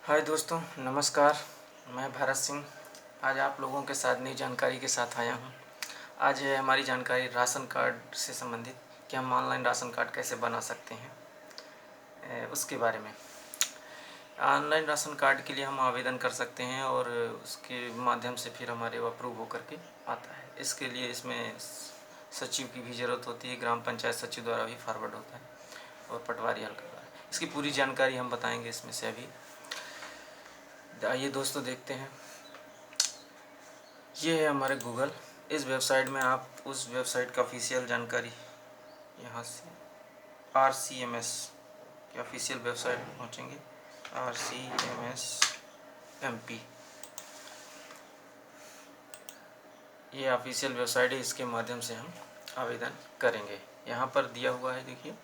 हाय दोस्तों, नमस्कार। मैं भारत सिंह आज आप लोगों के साथ नई जानकारी के साथ आया हूँ। आज है हमारी जानकारी राशन कार्ड से संबंधित कि हम ऑनलाइन राशन कार्ड कैसे बना सकते हैं, उसके बारे में। ऑनलाइन राशन कार्ड के लिए हम आवेदन कर सकते हैं और उसके माध्यम से फिर हमारे वो अप्रूव होकर के आता है। इसके लिए इसमें सचिव की भी ज़रूरत होती है, ग्राम पंचायत सचिव द्वारा भी फॉरवर्ड होता है और पटवारी हल्का द्वारा। इसकी पूरी जानकारी हम बताएंगे इसमें से अभी। आइए दोस्तों देखते हैं। ये है हमारे गूगल। इस वेबसाइट में आप उस वेबसाइट का ऑफिशियल जानकारी यहाँ से RCMS की ऑफिशियल वेबसाइट में पहुँचेंगे। RCMS MP ये ऑफिशियल वेबसाइट है, इसके माध्यम से हम आवेदन करेंगे। यहाँ पर दिया हुआ है, देखिए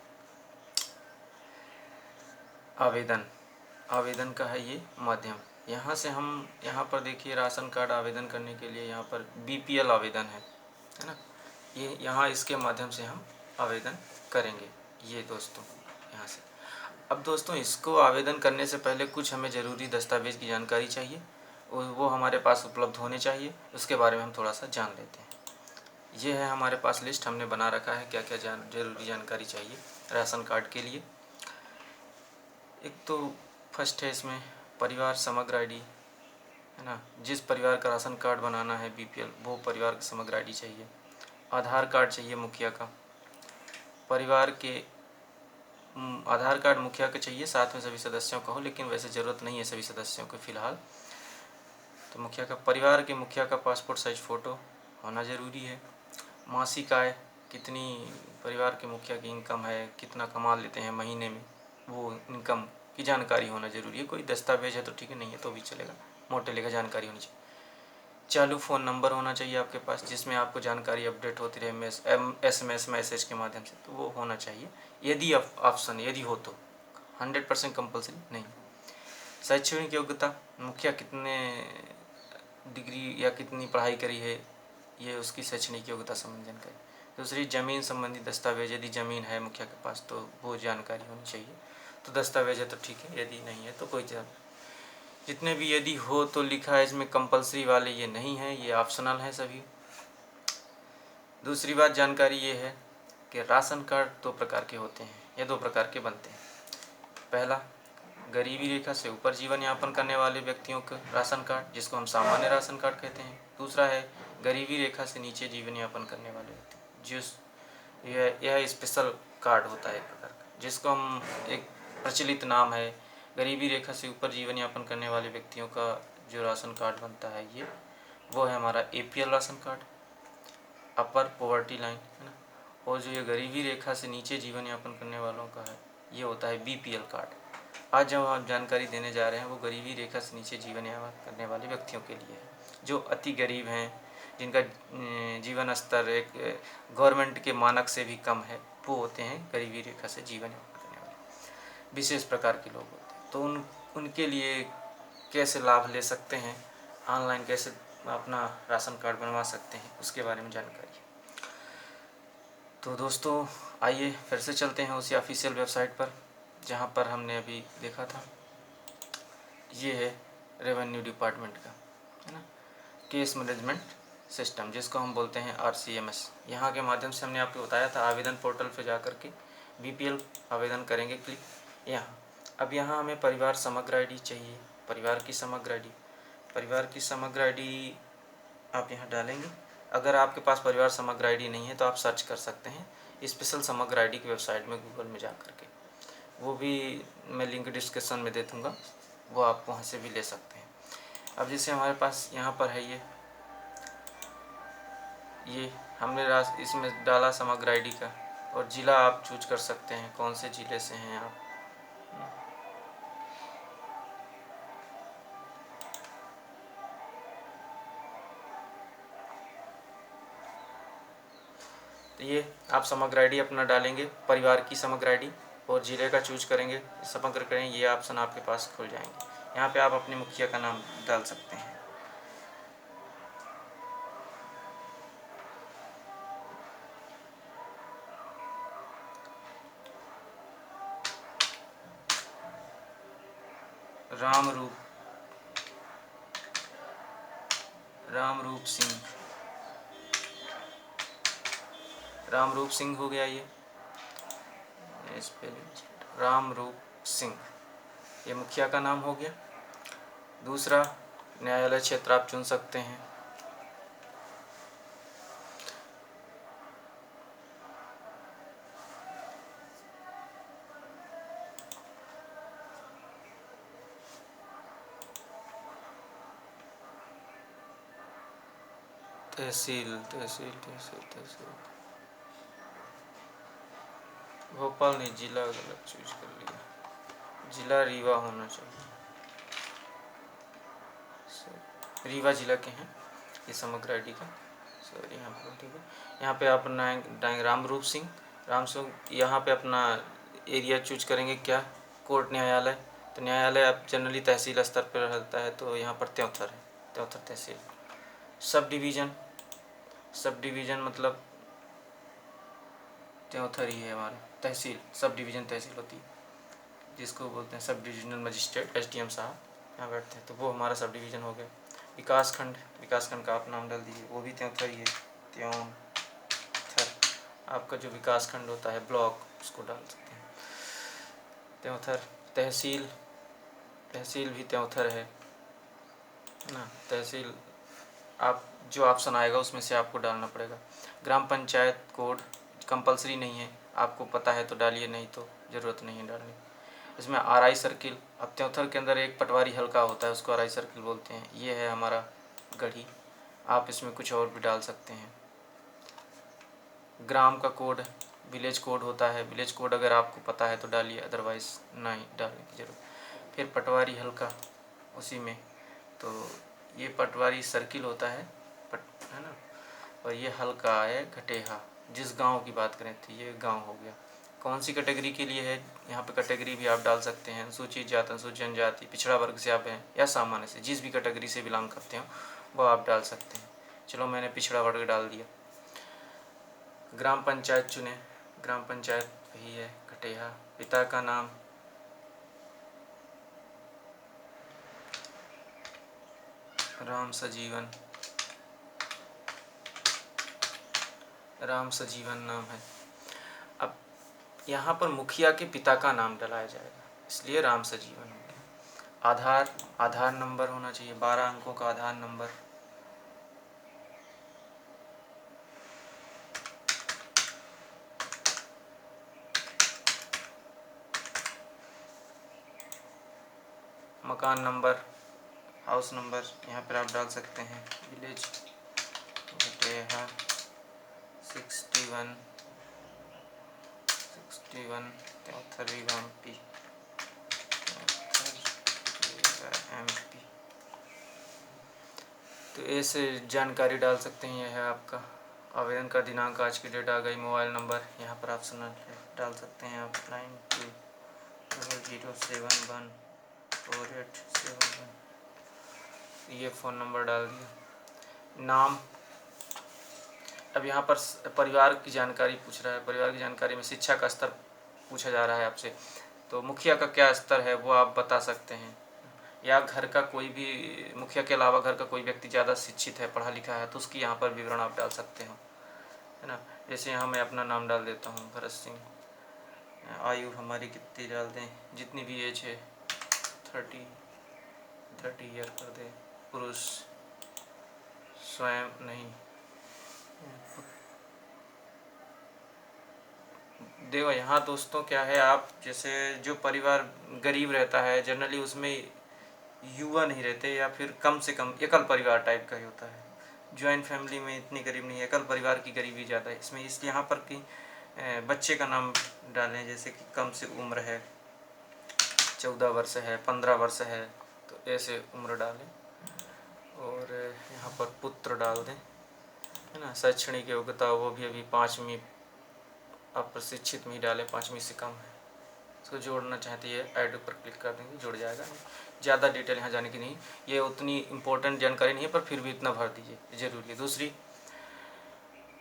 आवेदन का है ये माध्यम। यहाँ से हम यहाँ पर देखिए राशन कार्ड आवेदन करने के लिए यहाँ पर BPL आवेदन है ना। ये यहाँ इसके माध्यम से हम आवेदन करेंगे। ये दोस्तों यहाँ से। अब दोस्तों इसको आवेदन करने से पहले कुछ हमें ज़रूरी दस्तावेज़ की जानकारी चाहिए, वो हमारे पास उपलब्ध होने चाहिए। उसके बारे में हम थोड़ा सा जान लेते हैं। ये है हमारे पास लिस्ट, हमने बना रखा है क्या क्या ज़रूरी जानकारी चाहिए राशन कार्ड के लिए। एक तो फर्स्ट है इसमें परिवार समग्र ID है ना। जिस परिवार का राशन कार्ड बनाना है BPL, वो परिवार की समग्र ID चाहिए। आधार कार्ड चाहिए मुखिया का। परिवार के आधार कार्ड मुखिया का चाहिए, साथ में सभी सदस्यों का हो, लेकिन वैसे ज़रूरत नहीं है सभी सदस्यों को फ़िलहाल। तो मुखिया का, परिवार के मुखिया का पासपोर्ट साइज फ़ोटो होना ज़रूरी है। मासिक आय, कितनी परिवार के मुखिया की इनकम है, कितना कमा लेते हैं महीने में, वो इनकम की जानकारी होना ज़रूरी है। कोई दस्तावेज है तो ठीक है, नहीं है तो भी चलेगा, मोटे लेखा जानकारी होनी चाहिए। चालू फ़ोन नंबर होना चाहिए आपके पास, जिसमें आपको जानकारी अपडेट होती रहे SMS मैसेज के माध्यम से, तो वो होना चाहिए। यदि ऑप्शन यदि हो तो, 100% कंपल्सरी नहीं। शैक्षणिक योग्यता, मुखिया कितने डिग्री या कितनी पढ़ाई करी है, ये उसकी शैक्षणिक योग्यता संबंधी जानकारी। दूसरी, ज़मीन संबंधी दस्तावेज, यदि ज़मीन है मुखिया के पास तो वो जानकारी होनी चाहिए। तो दस्तावेज है तो ठीक है, यदि नहीं है तो कोई जितने भी यदि हो तो लिखा है इसमें, कंपल्सरी वाले ये नहीं है, ये ऑप्शनल है सभी। दूसरी बात जानकारी ये है कि राशन कार्ड दो प्रकार के होते हैं या दो प्रकार के बनते हैं। पहला, गरीबी रेखा से ऊपर जीवन यापन करने वाले व्यक्तियों का राशन कार्ड, जिसको हम सामान्य राशन कार्ड कहते हैं। दूसरा है गरीबी रेखा से नीचे जीवन यापन करने वाले व्यक्ति, यह स्पेशल कार्ड होता है एक प्रकार का, जिसको हम, एक प्रचलित नाम है गरीबी रेखा से ऊपर जीवन यापन करने वाले व्यक्तियों का जो राशन कार्ड बनता है ये, वो है हमारा APL राशन कार्ड, अपर पॉवर्टी लाइन है ना। और जो ये गरीबी रेखा से नीचे जीवन यापन करने वालों का है, ये होता है BPL कार्ड। आज जब हम जानकारी देने जा रहे हैं वो गरीबी रेखा से नीचे जीवन यापन करने वाले व्यक्तियों के लिए है, जो अति गरीब हैं, जिनका जीवन स्तर एक गवर्नमेंट के मानक से भी कम है, वो होते हैं गरीबी रेखा से जीवन यापन करने वाले विशेष प्रकार के लोग होते हैं। तो उनके लिए कैसे लाभ ले सकते हैं, ऑनलाइन कैसे अपना राशन कार्ड बनवा सकते हैं, उसके बारे में जानकारी। तो दोस्तों आइए फिर से चलते हैं उसी ऑफिशियल वेबसाइट पर जहाँ पर हमने अभी देखा था। ये है रेवेन्यू डिपार्टमेंट का, है ना, केस मैनेजमेंट सिस्टम, जिसको हम बोलते हैं RCMS। यहाँ के माध्यम से हमने आपको बताया था, आवेदन पोर्टल पर जा कर के BPL आवेदन करेंगे, क्लिक यहाँ। अब यहाँ हमें परिवार समग्र ID चाहिए, परिवार की समग्र ID। परिवार की समग्र ID आप यहाँ डालेंगे। अगर आपके पास परिवार समग्र ID नहीं है तो आप सर्च कर सकते हैं स्पेशल समग्र ID की वेबसाइट में, गूगल में जा कर के। वो भी मैं लिंक डिस्क्रिप्शन में दे दूँगा, वो आप वहाँ से भी ले सकते हैं। अब जैसे हमारे पास यहाँ पर है ये हमने इसमें डाला समग्र ID का, और ज़िला आप चूज कर सकते हैं कौन से ज़िले से हैं आप। तो ये आप समग्र ID अपना डालेंगे, परिवार की समग्र ID, और ज़िले का चूज करेंगे, समग्र करें, ये ऑप्शन आपके पास खुल जाएंगे। यहाँ पे आप अपने मुखिया का नाम डाल सकते हैं। रामरूप सिंह, रामरूप सिंह हो गया ये रामरूप सिंह, ये मुखिया का नाम हो गया। दूसरा न्यायालय क्षेत्र आप चुन सकते हैं। तहसील तहसील तहसील तहसील भोपाल नहीं, जिला गलत चूज कर लिया, जिला रीवा होना चाहिए। रीवा जिला के हैं ये समग्र आईडी का, सॉरी यहाँ पर ठीक है। यहाँ पे आप अपना रामरूप सिंह, यहाँ पे अपना एरिया चूज करेंगे क्या, कोर्ट न्यायालय। तो न्यायालय आप जनरली तहसील स्तर पर रहता है, तो यहाँ पर त्योंथर है, त्योंथर तहसील। सब डिवीज़न मतलब त्योंथर ही है हमारा तहसील, सब डिवीज़न तहसील होती है, जिसको बोलते हैं सब डिविजनल मजिस्ट्रेट एसडीएम साहब यहाँ बैठते हैं, तो वो हमारा सब डिवीज़न हो गया। विकासखंड का आप नाम डाल दीजिए, वो भी त्योंथर ही है, त्योंथर। आपका जो विकासखंड होता है ब्लॉक, उसको डाल सकते हैं त्योंथर। तहसील भी त्योंथर है ना। तहसील आप जो ऑप्शन आएगा उसमें से आपको डालना पड़ेगा। ग्राम पंचायत कोड कंपलसरी नहीं है, आपको पता है तो डालिए, नहीं तो ज़रूरत नहीं है डालने। इसमें आरआई सर्किल, अब त्योंथर के अंदर एक पटवारी हल्का होता है, उसको आरआई सर्किल बोलते हैं। ये है हमारा गढ़ी, आप इसमें कुछ और भी डाल सकते हैं। ग्राम का कोड विलेज कोड होता है, विलेज कोड अगर आपको पता है तो डालिए, अदरवाइज़ नहीं डालने की जरूरत। फिर पटवारी हल्का उसी में, तो ये पटवारी सर्किल होता है है ना, और ये हल्का है घटेहा, जिस गांव की बात करें तो ये गांव हो गया। कौन सी कैटेगरी के लिए है, यहाँ पे कैटेगरी भी आप डाल सकते हैं, अनुसूचित जाति, अनुसूचित जनजाति, पिछड़ा वर्ग से आप हैं या सामान्य से, जिस भी कैटेगरी से बिलोंग करते हो वो आप डाल सकते हैं। चलो मैंने पिछड़ा वर्ग डाल दिया। ग्राम पंचायत चुने, ग्राम पंचायत वही है घटेहा। पिता का नाम राम सजीवन नाम है। अब यहाँ पर मुखिया के पिता का नाम डलाया जाएगा, इसलिए राम सजीवन हो गया। आधार नंबर होना चाहिए, 12 अंकों का आधार नंबर। मकान नंबर, हाउस नंबर यहाँ पर आप डाल सकते हैं। Village Ghateha 61 Teonthar MP. तो ऐसे जानकारी डाल सकते हैं। यह है आपका आवेदन का दिनांक, आज की डेट आ गई। मोबाइल नंबर यहाँ पर ऑप्शनल है, डाल सकते हैं आप 9200714871। ये फ़ोन नंबर डाल दिया। नाम, अब यहाँ पर परिवार की जानकारी पूछ रहा है। परिवार की जानकारी में शिक्षा का स्तर पूछा जा रहा है आपसे, तो मुखिया का क्या स्तर है वो आप बता सकते हैं, या घर का कोई भी, मुखिया के अलावा घर का कोई व्यक्ति ज़्यादा शिक्षित है, पढ़ा लिखा है, तो उसकी यहाँ पर विवरण आप डाल सकते हो, है ना। जैसे यहाँ मैं अपना नाम डाल देता हूँ भरत सिंह। आयु हमारी कितनी डाल दें, जितनी भी एज है 30 ईयर कर दें। पुरुष, स्वयं नहीं, देखो यहाँ दोस्तों क्या है, आप जैसे जो परिवार गरीब रहता है जनरली उसमें युवा नहीं रहते, या फिर कम से कम एकल परिवार टाइप का ही होता है। जॉइंट फैमिली में इतनी गरीब नहीं है, एकल परिवार की गरीबी ज़्यादा है इसमें, इसलिए यहाँ पर कि बच्चे का नाम डालें, जैसे कि कम से उम्र है 14 वर्ष है, 15 वर्ष है, तो ऐसे उम्र डालें। और यहाँ पर पुत्र डाल दें, है ना। शैक्षणिक योग्यता वो भी अभी 5वीं, आप प्रशिक्षित में ही डालें, 5वीं से कम है। इसको जोड़ना चाहते हैं ऐड पर क्लिक कर देंगे, जुड़ जाएगा। ज़्यादा डिटेल यहाँ जाने की नहीं, ये उतनी इम्पोर्टेंट जानकारी नहीं है, पर फिर भी इतना भर दीजिए, जरूरी है। दूसरी,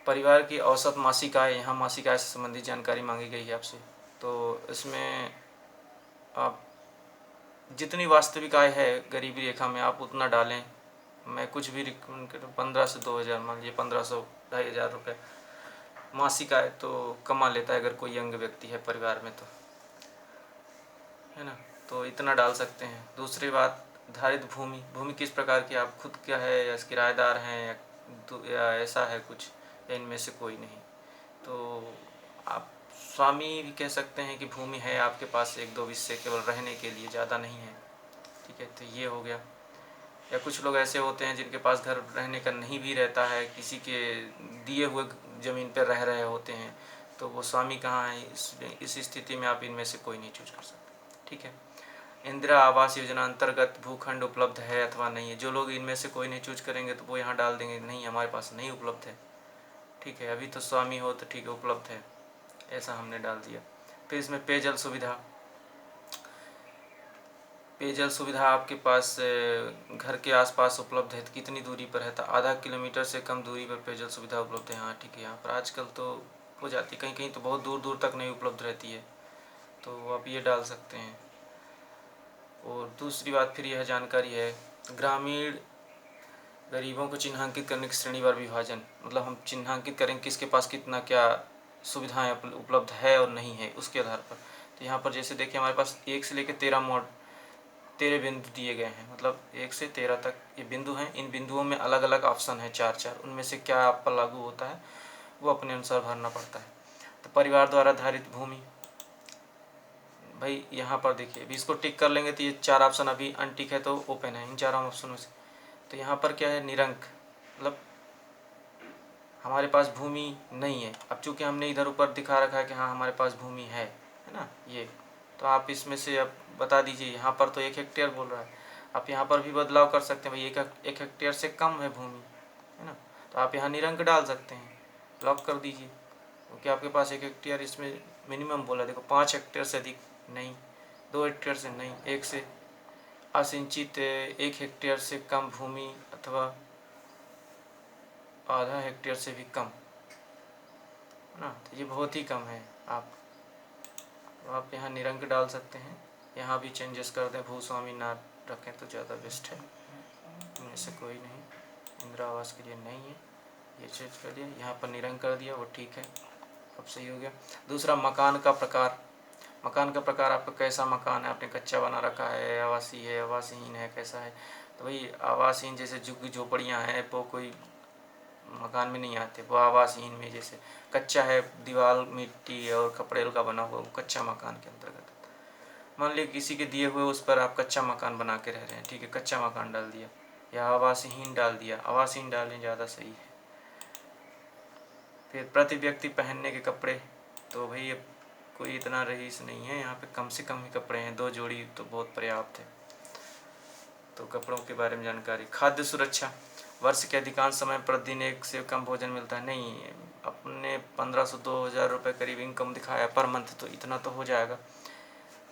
परिवार की औसत मासिक आय, यहाँ मासिक आय से संबंधित जानकारी मांगी गई है आपसे, तो इसमें आप जितनी वास्तविक आय है गरीबी रेखा में आप उतना डालें। मैं कुछ भी रिकमेंड करूँ, 15 से 2000, मान लीजिए 1500 2,500 रुपये मासिक आय तो कमा लेता है अगर कोई यंग व्यक्ति है परिवार में, तो है ना, तो इतना डाल सकते हैं। दूसरी बात, धारित भूमि। भूमि किस प्रकार की, आप खुद क्या है या किराएदार हैं या ऐसा है कुछ, या इनमें से कोई नहीं, तो आप स्वामी भी कह सकते हैं कि भूमि है आपके पास 1-2 हिस्से केवल रहने के लिए, ज़्यादा नहीं है, ठीक है, तो ये हो गया। या कुछ लोग ऐसे होते हैं जिनके पास घर रहने का नहीं भी रहता है, किसी के दिए हुए ज़मीन पर रह रहे होते हैं, तो वो स्वामी कहाँ है, इस स्थिति में आप इनमें से कोई नहीं चूज कर सकते, ठीक है। इंदिरा आवास योजना अंतर्गत भूखंड उपलब्ध है अथवा नहीं है। जो लोग इनमें से कोई नहीं चूज करेंगे तो वो यहाँ डाल देंगे नहीं, हमारे पास नहीं उपलब्ध है, ठीक है, अभी तो स्वामी हो तो ठीक है उपलब्ध है, ऐसा हमने डाल दिया। फिर इसमें पेयजल सुविधा। पेयजल सुविधा आपके पास घर के आसपास उपलब्ध है तो कितनी दूरी पर है, तो आधा किलोमीटर से कम दूरी पर पेयजल सुविधा उपलब्ध है, हाँ ठीक है। यहाँ पर आजकल तो हो जाती, कहीं कहीं तो बहुत दूर दूर तक नहीं उपलब्ध रहती है, तो आप ये डाल सकते हैं। और दूसरी बात फिर यह जानकारी है, ग्रामीण गरीबों को चिन्हांकित करने की श्रेणीवार विभाजन, मतलब हम चिन्हांकित करेंगे किसके पास कितना क्या सुविधाएं उपलब्ध है और नहीं है उसके आधार पर। तो यहाँ पर जैसे देखिए हमारे पास 1 से लेकर 13 बिंदु दिए गए हैं, मतलब 1 से 13 तक ये बिंदु हैं। इन बिंदुओं में अलग अलग ऑप्शन है 4-4, उनमें से क्या आप पर लागू होता है वो अपने अनुसार भरना पड़ता है। तो परिवार द्वारा धारित भूमि, भाई यहाँ पर देखिए अभी इसको टिक कर लेंगे तो ये 4 ऑप्शन अभी अनटिक है तो ओपन है इन 4 ऑप्शनों से। तो यहाँ पर क्या है, निरंक, मतलब हमारे पास भूमि नहीं है। अब चूंकि हमने इधर ऊपर दिखा रखा है कि हाँ हमारे पास भूमि है ना, ये तो आप इसमें से अब बता दीजिए। यहाँ पर तो 1 हेक्टेयर बोल रहा है, आप यहाँ पर भी बदलाव कर सकते हैं, भाई 1 हेक्टेयर से कम है भूमि, है ना, तो आप यहाँ निरंक डाल सकते हैं, लॉक कर दीजिए, क्योंकि आपके पास 1 हेक्टेयर इसमें मिनिमम बोला, देखो 5 हेक्टेयर से अधिक नहीं, 2 हेक्टेयर से नहीं, 1 से असिंचित 1 हेक्टेयर से कम भूमि अथवा आधा हेक्टेयर से भी कम, है ना, तो ये बहुत ही कम है। आप यहाँ निरंक डाल सकते हैं। यहाँ भी चेंजेस कर दें, भूस्वामी ना रखें तो ज़्यादा बेस्ट है, इनमें से कोई नहीं, इंदिरा आवास के लिए नहीं है, ये चेंज कर दिया, यहाँ पर निरंक कर दिया, वो ठीक है, अब सही हो गया। दूसरा, मकान का प्रकार। मकान का प्रकार आपका कैसा मकान है, आपने कच्चा बना रखा है, आवासीय है, आवासहीन है, कैसा है, तो भाई आवासहीन जैसे झुग्गी झोपड़ियाँ हैं वो कोई मकान में नहीं आते, वो आवासहीन में, जैसे कच्चा है, दीवार मिट्टी और खपड़ेल का बना हुआ, वो कच्चा मकान के अंतर्गत। मान लीजिए किसी के दिए हुए उस पर आप कच्चा मकान बना के रह रहे हैं, ठीक है, कच्चा मकान डाल दिया या आवासहीन डाल दिया, आवासहीन डालें ज़्यादा सही है। फिर प्रति व्यक्ति पहनने के कपड़े, तो भाई अब कोई इतना रईस नहीं है, यहाँ पे कम से कम ही कपड़े हैं, 2 जोड़ी तो बहुत पर्याप्त है, तो कपड़ों के बारे में जानकारी। खाद्य सुरक्षा, वर्ष के अधिकांश समय प्रतिदिन 1 से कम भोजन मिलता है, नहीं, अपने 1500-2000 रुपये करीब इनकम दिखाया पर मंथ, तो इतना तो हो जाएगा।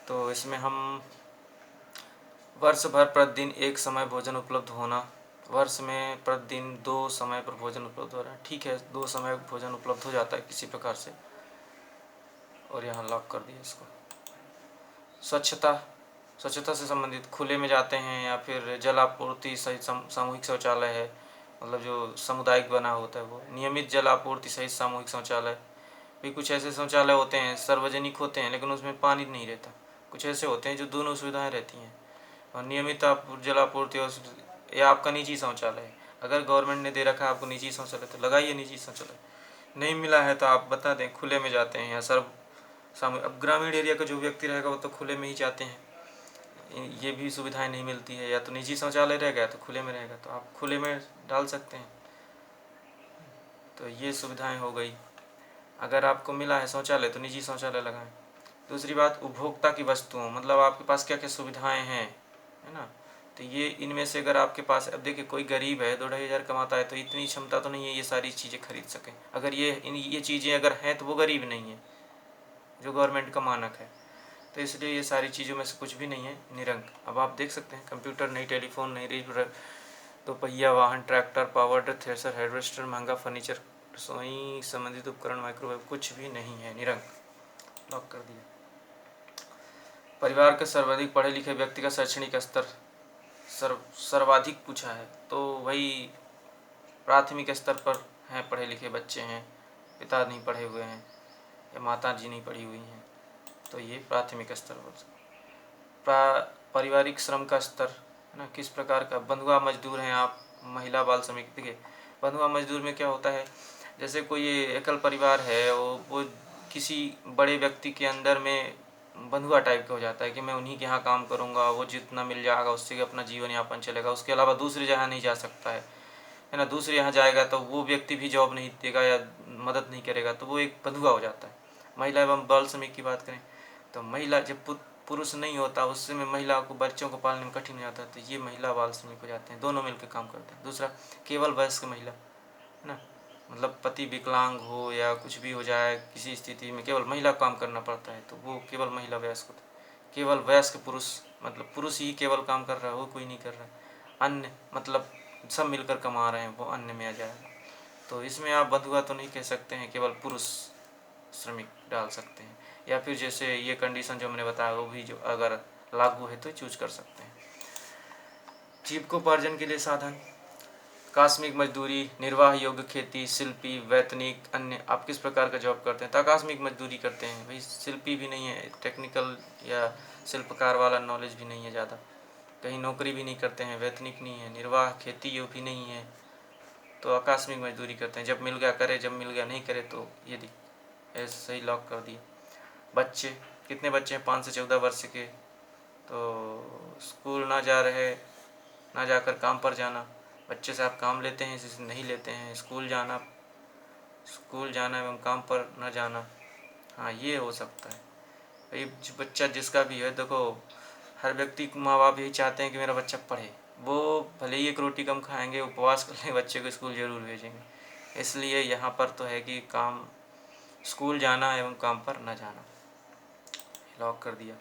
तो इसमें हम वर्ष भर प्रतिदिन 1 समय भोजन उपलब्ध होना, वर्ष में प्रतिदिन 2 समय पर भोजन उपलब्ध हो रहा है, ठीक है, 2 समय भोजन उपलब्ध हो जाता है किसी प्रकार से, और यहाँ लॉक कर दिया इसको। स्वच्छता, स्वच्छता से संबंधित खुले में जाते हैं या फिर जल आपूर्ति सहित सामूहिक शौचालय है, मतलब जो सामुदायिक बना होता है वो, नियमित जल आपूर्ति सहित सामूहिक शौचालय। भी कुछ ऐसे शौचालय होते हैं सार्वजनिक होते हैं लेकिन उसमें पानी नहीं रहता, कुछ ऐसे होते हैं जो दोनों सुविधाएं रहती हैं, और नियमित जल आपूर्ति, और या आपका निजी शौचालय है, अगर गवर्नमेंट ने दे रखा है आपको निजी शौचालय तो लगाइए निजी शौचालय, नहीं मिला है तो आप बता दें खुले में जाते हैं या सामूहिक। अब ग्रामीण एरिया का जो व्यक्ति रहेगा वो तो खुले में ही जाते हैं, ये भी सुविधाएं नहीं मिलती है, या तो निजी शौचालय रह गया तो खुले में रहेगा, तो आप खुले में डाल सकते हैं, तो ये सुविधाएं हो गई। अगर आपको मिला है शौचालय तो निजी शौचालय लगाएं। दूसरी बात, उपभोक्ता की वस्तुओं, मतलब आपके पास क्या क्या सुविधाएं हैं, है ना, तो ये इनमें से अगर आपके पास, अब देखिए कोई गरीब है 2-2.5 कमाता है तो इतनी क्षमता तो नहीं है ये सारी चीज़ें खरीद सकें, अगर ये चीज़ें अगर हैं तो वो गरीब नहीं है जो गवर्नमेंट का मानक है, तो इसलिए ये सारी चीज़ों में से कुछ भी नहीं है, निरंक। अब आप देख सकते हैं कंप्यूटर नहीं, टेलीफोन नहीं, 2 पहिया वाहन, ट्रैक्टर, पावर थ्रेशर, हार्वेस्टर, महंगा फर्नीचर, रसोई संबंधित उपकरण, माइक्रोवेव, कुछ भी नहीं है, निरंक, लॉक कर दिया। परिवार के सर्वाधिक पढ़े लिखे व्यक्ति का शैक्षणिक स्तर सर्वाधिक पूछा है, तो वही प्राथमिक स्तर पर हैं, पढ़े लिखे बच्चे हैं, पिता नहीं पढ़े हुए हैं या माता जी नहीं पढ़ी हुई हैं, तो ये प्राथमिक स्तर पर। पारिवारिक श्रम का स्तर है ना, किस प्रकार का। बंधुआ मजदूर हैं आप, महिला बाल श्रमिक। देखिए बंधुआ मजदूर में क्या होता है, जैसे कोई एकल परिवार है, वो किसी बड़े व्यक्ति के अंदर में बंधुआ टाइप का हो जाता है कि मैं उन्हीं के यहाँ काम करूँगा, वो जितना मिल जाएगा उससे अपना जीवन यापन चलेगा, उसके अलावा दूसरी जगह नहीं जा सकता है ना। दूसरे यहाँ जाएगा तो वो व्यक्ति भी जॉब नहीं देगा या मदद नहीं करेगा, तो वो एक बंधुआ हो जाता है। महिला एवं बाल श्रमिक की बात करें तो महिला जब पुरुष नहीं होता उससे में महिला को बच्चों को पालने में कठिन हो जाता है, तो ये महिला बाल श्रमिक हो जाते हैं, दोनों मिलकर काम करते हैं। दूसरा केवल वयस्क महिला है ना, मतलब पति विकलांग हो या कुछ भी हो जाए, किसी स्थिति में केवल महिला काम करना पड़ता है, तो वो केवल महिला वयस्क होता है। केवल वयस्क पुरुष, मतलब पुरुष ही केवल काम कर रहा है, वो कोई नहीं कर रहा है। अन्य मतलब सब मिलकर कमा रहे हैं, वो अन्य में आ जाएगा। तो इसमें आप बंधुआ तो नहीं कह सकते हैं, केवल पुरुष श्रमिक डाल सकते हैं, या फिर जैसे ये कंडीशन जो मैंने बताया वो भी जो अगर लागू है तो चूज कर सकते हैं। जीविकोपार्जन के लिए साधन, आकस्मिक मजदूरी, निर्वाह योग्य खेती, शिल्पी, वैतनिक, अन्य। आप किस प्रकार का जॉब करते हैं, तो आकस्मिक मजदूरी करते हैं। भाई शिल्पी भी नहीं है, टेक्निकल या शिल्पकार वाला नॉलेज भी नहीं है ज़्यादा, कहीं नौकरी भी नहीं करते हैं, वैतनिक नहीं है, निर्वाह खेती ये भी नहीं है, तो आकस्मिक मजदूरी करते हैं। जब मिल गया करे, जब मिल गया नहीं करे, तो ये ऐसे ही लॉक कर दिया। बच्चे, कितने बच्चे हैं, 5 से 14 वर्ष के, तो स्कूल ना जा रहे, ना जाकर काम पर जाना। बच्चे से आप काम लेते हैं, इसे नहीं लेते हैं। स्कूल जाना एवं काम पर न जाना, हाँ ये हो सकता है। भाई बच्चा जिसका भी है, देखो हर व्यक्ति माँ बाप यही चाहते हैं कि मेरा बच्चा पढ़े, वो भले ही एक रोटी कम खाएंगे, उपवास कर लें, बच्चे को स्कूल जरूर भेजेंगे। इसलिए यहाँ पर तो है कि काम, स्कूल जाना एवं काम पर न जाना, लॉक कर दिया।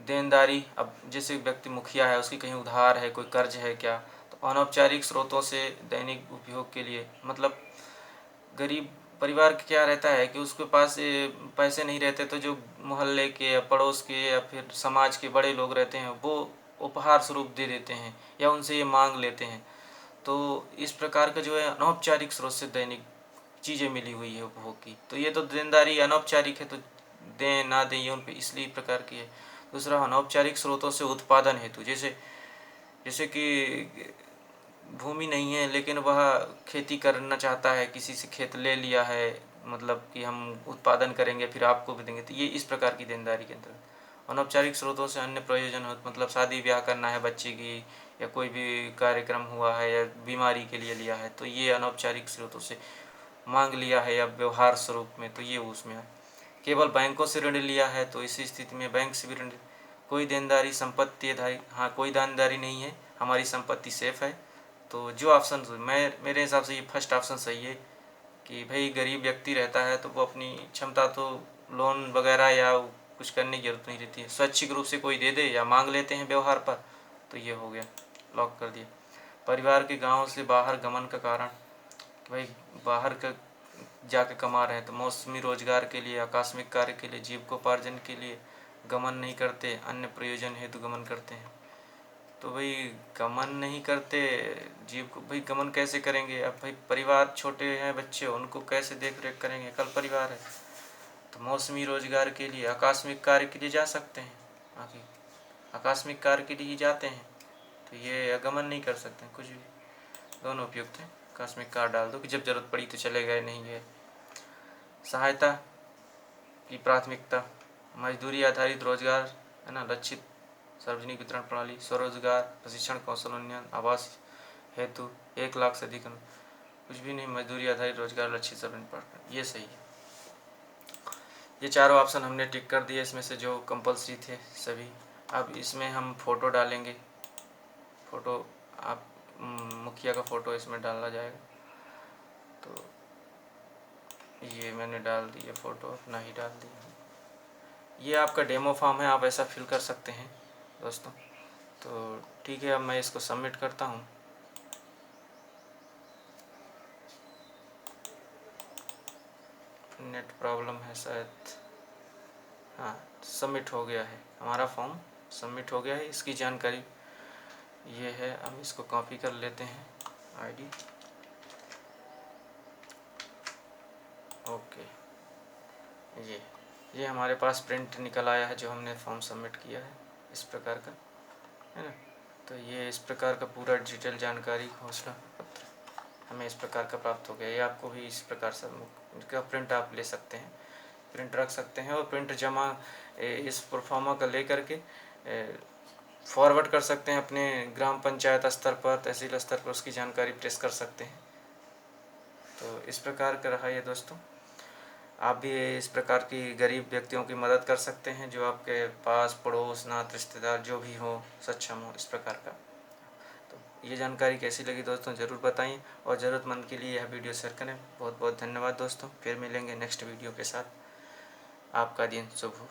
देनदारी, अब जैसे व्यक्ति मुखिया है, उसकी कहीं उधार है, कोई कर्ज है क्या, तो अनौपचारिक स्रोतों से दैनिक उपयोग के लिए, मतलब गरीब परिवार का क्या रहता है कि उसके पास पैसे नहीं रहते, तो जो मोहल्ले के या पड़ोस के या फिर समाज के बड़े लोग रहते हैं वो उपहार स्वरूप दे देते हैं या उनसे ये मांग लेते हैं। तो इस प्रकार का जो है अनौपचारिक स्रोत से दैनिक चीज़ें मिली हुई है उपभोग की, तो ये तो देनदारी अनौपचारिक है, तो दें ना दें ये उन पर इसलिए प्रकार की है। दूसरा अनौपचारिक स्रोतों से उत्पादन हेतु, जैसे जैसे कि भूमि नहीं है लेकिन वह खेती करना चाहता है, किसी से खेत ले लिया है, मतलब कि हम उत्पादन करेंगे फिर आपको भी देंगे, तो ये इस प्रकार की देनदारी के अंतर्गत। अनौपचारिक स्रोतों से अन्य प्रयोजन हो, मतलब शादी ब्याह करना है बच्चे की, या कोई भी कार्यक्रम हुआ है या बीमारी के लिए लिया है, तो ये अनौपचारिक स्रोतों से मांग लिया है या व्यवहार स्वरूप में, तो ये उसमें है। केवल बैंकों से ऋण लिया है, तो इसी स्थिति में बैंक से भी ऋण। कोई देनदारी संपत्ति आधारित, हाँ कोई देनदारी नहीं है, हमारी संपत्ति सेफ है। तो जो ऑप्शन, मेरे हिसाब से ये फर्स्ट ऑप्शन सही है कि भाई गरीब व्यक्ति रहता है तो वो अपनी क्षमता, तो लोन वगैरह या कुछ करने की जरूरत नहीं रहती है, स्वैच्छिक रूप से कोई दे दे या मांग लेते हैं व्यवहार पर, तो ये हो गया, लॉक कर दिया। परिवार के गांव से बाहर गमन का कारण, कि भाई बाहर का जाके कमा रहे हैं, तो मौसमी रोजगार के लिए, आकस्मिक कार्य के लिए, जीविकोपार्जन के लिए गमन नहीं करते, अन्य प्रयोजन हेतु गमन करते हैं। तो भाई गमन नहीं करते, जीव को भाई गमन कैसे करेंगे, अब भाई परिवार छोटे हैं, बच्चे उनको कैसे देख रेख करेंगे, कल परिवार है, तो मौसमी रोजगार के लिए, आकस्मिक कार्य के लिए जा सकते हैं, आगे आकस्मिक कार्य के लिए ही जाते हैं, तो ये गमन नहीं कर सकते हैं कुछ भी, दोनों उपयुक्त हैं। आकस्मिक कार्य डाल दो कि जब जरूरत पड़ी तो चले गए, नहीं गए। सहायता की प्राथमिकता, मजदूरी आधारित रोजगार है ना, लक्षित सार्वजनिक वितरण प्रणाली, स्वरोजगार, प्रशिक्षण, कौशल उन्नयन, आवास हेतु 1 लाख से अधिक, कुछ भी नहीं, मजदूरी आधारित रोजगार, लक्षित सार्वजनिक प्रणाली, ये सही है। ये चारों ऑप्शन हमने टिक कर दिए, इसमें से जो कंपलसरी थे सभी। अब इसमें हम फ़ोटो डालेंगे, फ़ोटो आप मुखिया का फ़ोटो इसमें डाला जाएगा, तो ये मैंने डाल दिया, फ़ोटो अपना ही डाल दिया। ये आपका डेमो फॉर्म है, आप ऐसा फिल कर सकते हैं दोस्तों। तो ठीक है, अब मैं इसको सबमिट करता हूँ। नेट प्रॉब्लम है शायद, हाँ, सबमिट हो गया है, हमारा फॉर्म सबमिट हो गया है। इसकी जानकारी ये है, हम इसको कॉपी कर लेते हैं आईडी। ओके, ये हमारे पास प्रिंट निकल आया है जो हमने फॉर्म सबमिट किया है, इस प्रकार का है ना। तो ये इस प्रकार का पूरा डिटेल जानकारी घोषणा पत्र हमें इस प्रकार का प्राप्त हो गया। ये आपको भी इस प्रकार से इसका प्रिंट आप ले सकते हैं, प्रिंट रख सकते हैं और प्रिंट जमा इस प्रोफार्मा का लेकर के फॉरवर्ड कर सकते हैं अपने ग्राम पंचायत स्तर पर, तहसील स्तर पर उसकी जानकारी प्रेस कर सकते हैं। तो इस प्रकार का रहा ये दोस्तों। आप भी इस प्रकार की गरीब व्यक्तियों की मदद कर सकते हैं, जो आपके पास पड़ोस नात रिश्तेदार जो भी हो सक्षम हो इस प्रकार का। तो ये जानकारी कैसी लगी दोस्तों ज़रूर बताएं और ज़रूरतमंद के लिए यह वीडियो शेयर करें। बहुत बहुत धन्यवाद दोस्तों, फिर मिलेंगे नेक्स्ट वीडियो के साथ। आपका दिन शुभ हो।